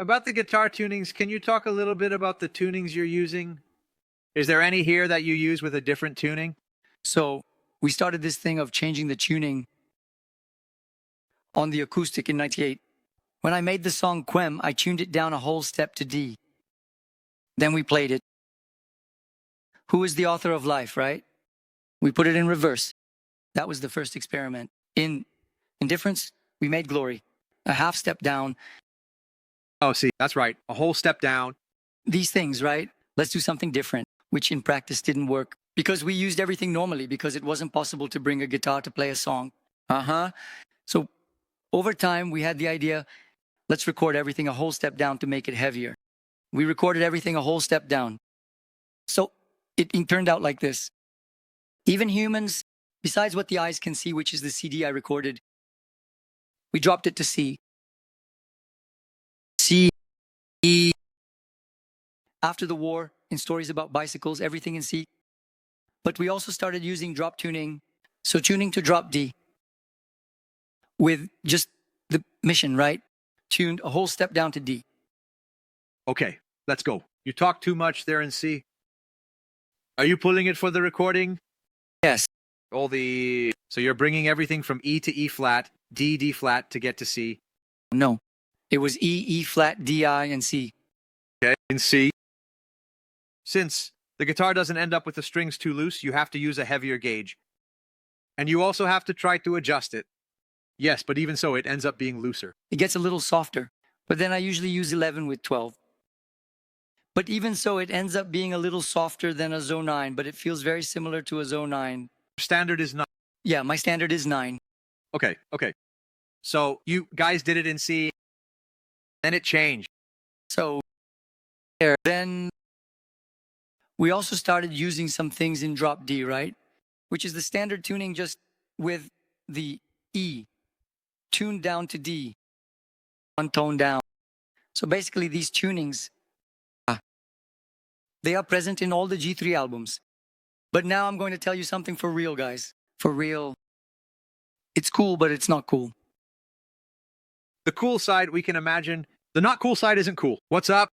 About the guitar tunings, can you talk a little bit about the tunings you're using? Is there any here that you use with a different tuning? So we started this thing of changing the tuning on the acoustic in 98. When I made the song Quem, I tuned it down a whole step to D. Then we played it. Who is the author of life, right? We put it in reverse. That was the first experiment. In Indifference, we made Glory. A half step down. Oh, see, that's right. A whole step down. These things, right? Let's do something different, which in practice didn't work because we used everything normally because it wasn't possible to bring a guitar to play a song. So over time, we had the idea, let's record everything a whole step down to make it heavier. We recorded everything a whole step down. So it turned out like this. Even humans, besides what the eyes can see, which is the CD I recorded, we dropped it to C. C, E. After the war, in stories about bicycles, everything in C. But we also started using drop tuning. So tuning to drop D. With just the mission, right? Tuned a whole step down to D. Okay, let's go. You talk too much there in C. Are you pulling it for the recording? Yes. So you're bringing everything from E to E flat, D, D flat to get to C. No. It was E, E flat, D, I, and C. Okay, in C. Since the guitar doesn't end up with the strings too loose, you have to use a heavier gauge. And you also have to try to adjust it. Yes, but even so, it ends up being looser. It gets a little softer, but then I usually use 11 with 12. But even so, it ends up being a little softer than a Zo9, but it feels very similar to a Zo9. Standard is 9. Yeah, my standard is 9. Okay. So you guys did it in C, then it changed. So then we also started using some things in drop D, right? Which is the standard tuning just with the E tuned down to D, one tone down. So basically these tunings, they are present in all the G3 albums. But now I'm going to tell you something for real, guys. For real. It's cool, but it's not cool. The cool side, we can imagine. The not cool side isn't cool. What's up?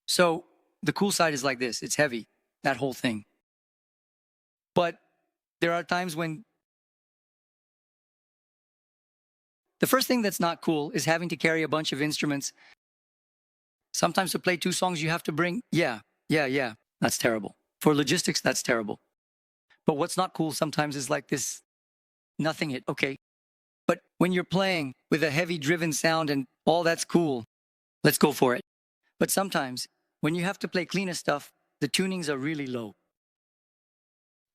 So the cool side is like this. It's heavy, that whole thing. But there are times when the first thing that's not cool is having to carry a bunch of instruments. Sometimes to play 2 songs, you have to bring, yeah. That's terrible. For logistics, that's terrible. But what's not cool sometimes is like this, nothing hit, okay. But when you're playing with a heavy driven sound and all that's cool, let's go for it. But sometimes when you have to play cleaner stuff, the tunings are really low.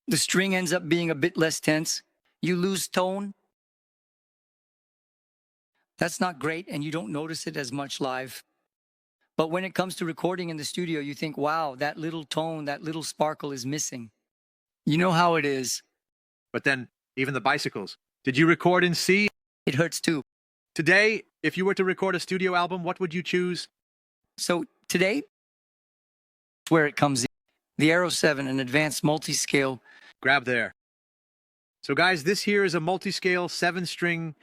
The string ends up being a bit less tense. You lose tone. That's not great, and you don't notice it as much live. But when it comes to recording in the studio, you think, wow, that little tone, that little sparkle is missing. You know how it is. But then, even the bicycles. Did you record in C? It hurts too. Today, if you were to record a studio album, what would you choose? So today, where it comes in, the Aero 7, an advanced multi-scale. Grab there. So guys, this here is a multi-scale 7-string.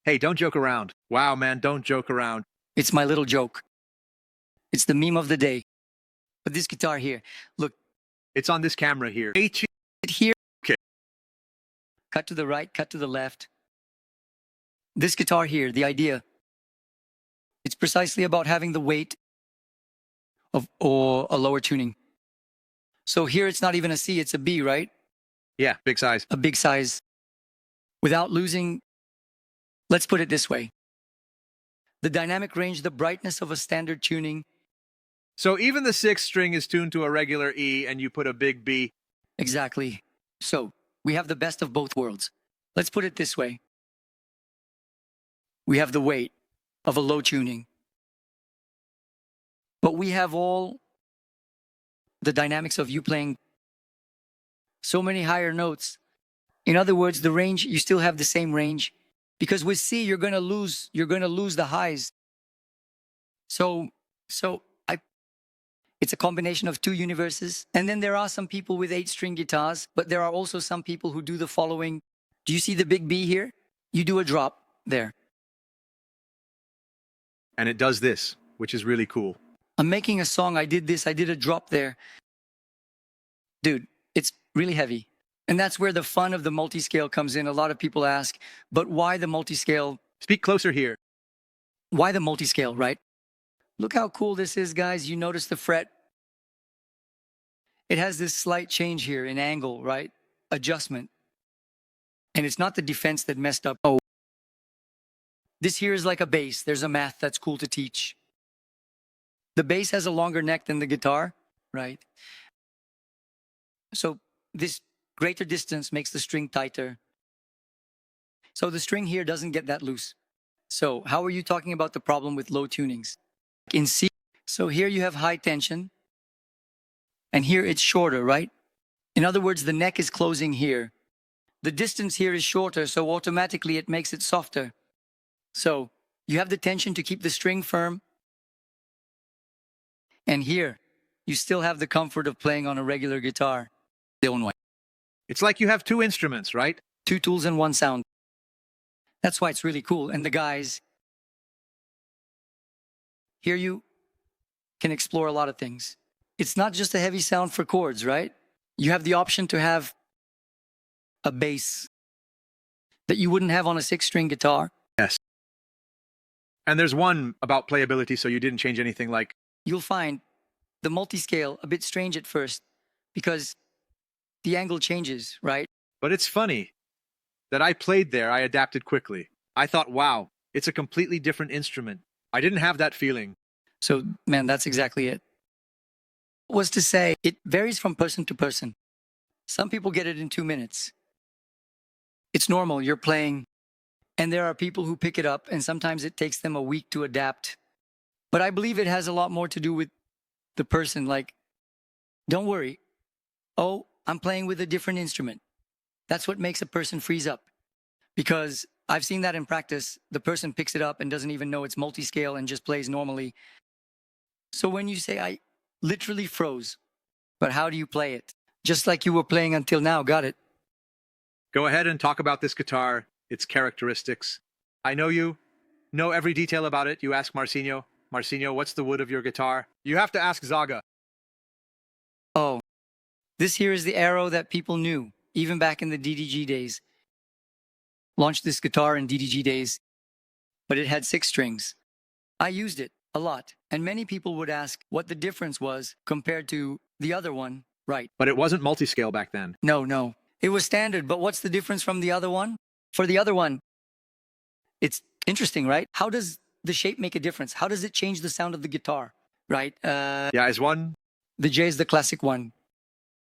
Hey, don't joke around. Wow, man, don't joke around. It's my little joke. It's the meme of the day. But this guitar here, look. It's on this camera here. It here. Okay. Cut to the right, cut to the left. This guitar here, the idea, it's precisely about having the weight of or a lower tuning. So here it's not even a C, it's a B, right? Yeah, big size. A big size. Without losing, let's put it this way. The dynamic range, the brightness of a standard tuning. So even the 6th string is tuned to a regular E and you put a big B. Exactly. So we have the best of both worlds. Let's put it this way. We have the weight of a low tuning. But we have all the dynamics of you playing so many higher notes. In other words, the range, you still have the same range. Because with C, you're gonna lose the highs. It's a combination of 2 universes. And then there are some people with 8-string guitars, but there are also some people who do the following. Do you see the big B here? You do a drop there. And it does this, which is really cool. I'm making a song. I did this. I did a drop there. Dude, it's really heavy. And that's where the fun of the multi-scale comes in. A lot of people ask, but why the multi-scale? Speak closer here. Why the multi-scale, right? Look how cool this is, guys. You notice the fret. It has this slight change here in angle, right? Adjustment. And it's not the defense that messed up. Oh, this here is like a bass. There's a math that's cool to teach. The bass has a longer neck than the guitar, right? So this greater distance makes the string tighter. So the string here doesn't get that loose. So how are you talking about the problem with low tunings? In C, so here you have high tension, and here it's shorter, right? In other words, the neck is closing here. The distance here is shorter, so automatically it makes it softer. So you have the tension to keep the string firm, and here you still have the comfort of playing on a regular guitar. It's like you have two instruments, right? Two tools and one sound. That's why it's really cool. And the guys, here you can explore a lot of things. It's not just a heavy sound for chords, right? You have the option to have a bass that you wouldn't have on a 6-string guitar. Yes. And there's one about playability, so you didn't change anything like... You'll find the multi-scale a bit strange at first because the angle changes, right? But it's funny that I played there, I adapted quickly. I thought, wow, it's a completely different instrument. I didn't have that feeling. So, man, that's exactly it. Was to say, it varies from person to person. Some people get it in 2 minutes. It's normal, you're playing, and there are people who pick it up, and sometimes it takes them a week to adapt. But I believe it has a lot more to do with the person. Like, don't worry. Oh, I'm playing with a different instrument. That's what makes a person freeze up. Because I've seen that in practice. The person picks it up and doesn't even know it's multi-scale and just plays normally. So when you say, I literally froze, but how do you play it? Just like you were playing until now, got it? Go ahead and talk about this guitar, its characteristics. I know you know every detail about it. You ask Marcinho. Marcinho, what's the wood of your guitar? You have to ask Zaga. Oh, this here is the arrow that people knew, even back in the DDG days. Launched this guitar in DDG days, but it had 6 strings. I used it a lot, and many people would ask what the difference was compared to the other one, right? But it wasn't multi-scale back then. No. It was standard, but what's the difference from the other one? For the other one, it's interesting, right? How does the shape make a difference? How does it change the sound of the guitar, right? Yeah, is one? The J is the classic one.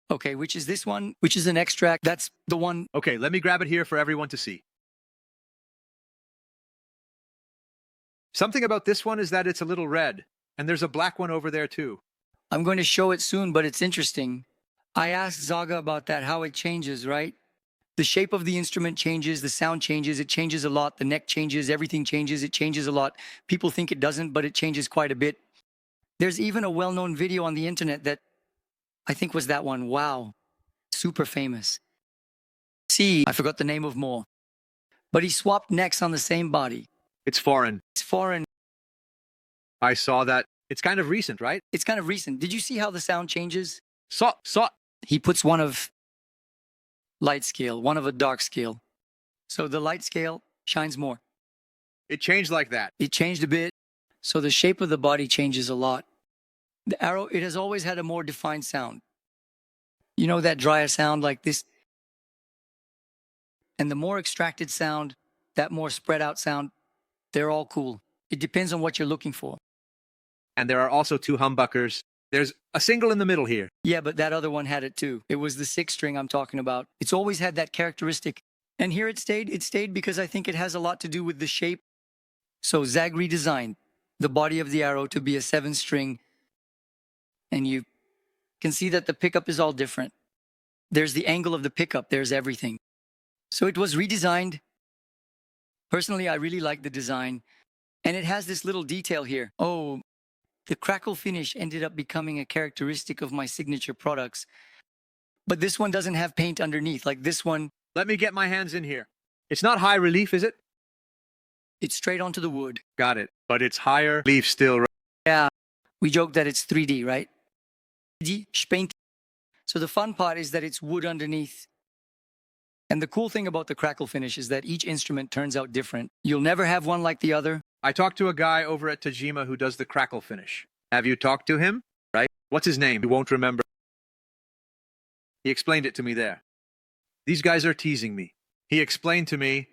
Okay, which is this one? Which is an extract? That's the one. Okay, let me grab it here for everyone to see. Something about this one is that it's a little red, and there's a black one over there too. I'm going to show it soon, but it's interesting. I asked Zaga about that, how it changes, right? The shape of the instrument changes, the sound changes, it changes a lot, the neck changes, everything changes, it changes a lot. People think it doesn't, but it changes quite a bit. There's even a well-known video on the internet that I think was that one. Wow. Super famous. See, I forgot the name of more. But he swapped necks on the same body. It's foreign. It's foreign. I saw that. It's kind of recent, right? It's kind of recent. Did you see how the sound changes? Saw. He puts one of light scale, one of a dark scale. So the light scale shines more. It changed like that. It changed a bit. So the shape of the body changes a lot. The arrow, it has always had a more defined sound. You know that drier sound like this? And the more extracted sound, that more spread out sound, they're all cool. It depends on what you're looking for. And there are also 2 humbuckers. There's a single in the middle here. Yeah, but that other one had it too. It was the 6-string I'm talking about. It's always had that characteristic. And here it stayed. It stayed because I think it has a lot to do with the shape. So Zag redesigned the body of the arrow to be a 7-string. And you can see that the pickup is all different. There's the angle of the pickup. There's everything. So it was redesigned. Personally, I really like the design. And it has this little detail here. Oh, the crackle finish ended up becoming a characteristic of my signature products. But this one doesn't have paint underneath, like this one. Let me get my hands in here. It's not high relief, is it? It's straight onto the wood. Got it. But it's higher leaf still. Yeah, we joke that it's 3D, right? 3D, paint. So the fun part is that it's wood underneath. And the cool thing about the crackle finish is that each instrument turns out different. You'll never have one like the other. I talked to a guy over at Tajima who does the crackle finish. Have you talked to him? Right? What's his name? You won't remember. He explained it to me there. These guys are teasing me. He explained to me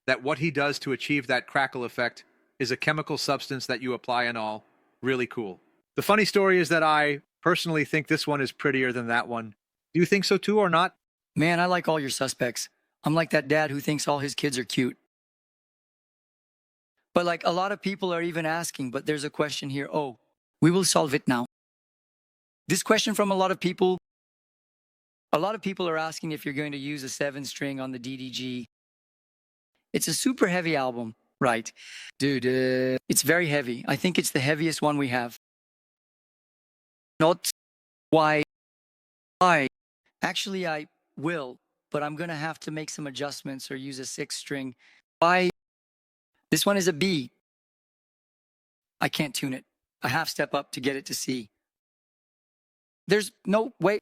that what he does to achieve that crackle effect is a chemical substance that you apply and all. Really cool. The funny story is that I personally think this one is prettier than that one. Do you think so too or not? Man, I like all your suspects. I'm like that dad who thinks all his kids are cute. But like a lot of people are even asking, but there's a question here. Oh, we will solve it now. This question from a lot of people are asking if you're going to use a 7-string on the DDG. It's a super heavy album, right? Dude, it's very heavy. I think it's the heaviest one we have. Not why. Actually, I will, but I'm going to have to make some adjustments or use a 6-string. Why? This one is a B. I can't tune it. A half step up to get it to C. There's no way.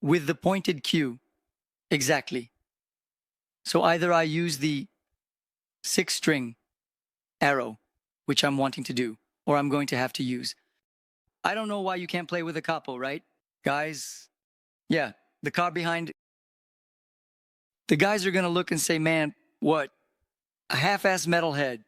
With the pointed Q. Exactly. So either I use the 6-string arrow, which I'm wanting to do, or I'm going to have to use. I don't know why you can't play with a capo, right? Guys, yeah, the car behind. The guys are going to look and say, man, what? A half-ass metalhead.